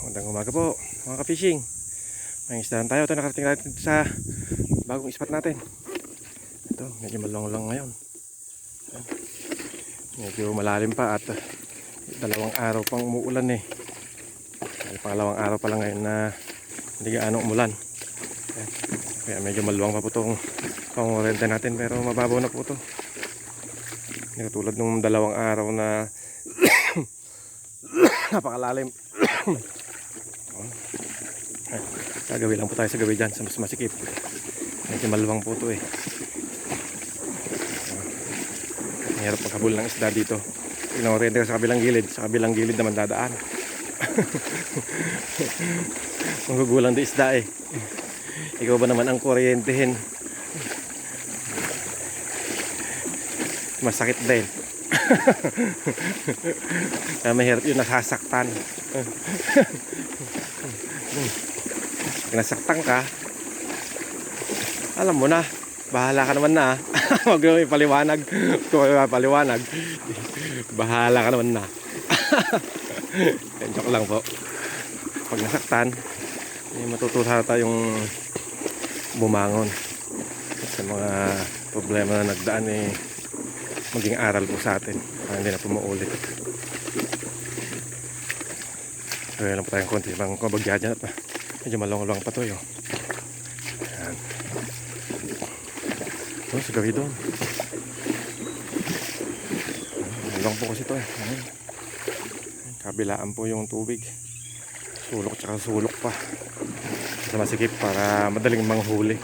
Magandang umaga po mga ka-fishing. May isdahan tayo. Ito nakarating natin sa bagong spot natin. Ito medyo malong lang ngayon. Medyo malalim pa at dalawang araw pang umuulan eh. Pangalawang araw pa lang ngayon na hindi gaano umulan. Kaya medyo maluwang pa po itong pangurente natin, pero mababaw na po ito. Hindi katulad nung dalawang araw na napakalalim. Gagawi lang po tayo sa gawi dyan sa mas masikip. Medyo maluwang po ito eh. Mahirap maghabol ng isda dito. Pinangoriente ko sa kabilang gilid. Sa kabilang gilid naman dadaan. Magugulang di isda eh. Ikaw ba naman ang kuryentehin? Masakit din. Kaya mahirap yung nasasaktan. Pag nasaktan ka, alam mo na, bahala ka naman na. Huwag mo ipaliwanag. Kung may paliwanag, bahala ka naman na. Joke lang po. Pag nasaktan, matutuwa tayong bumangon sa mga problema na nagdaan eh, maging aral po sa atin para hindi na po maulit. Kaya lang po tayong konti bang kabagya dyan at medyo malong-long pa to yun. Ayan. Ito, sa gawi doon. Malong po kasi ito eh. Ayan. Kabilaan po yung tubig. Sulok tsaka sulok pa. Sa masikip para madaling manghuli.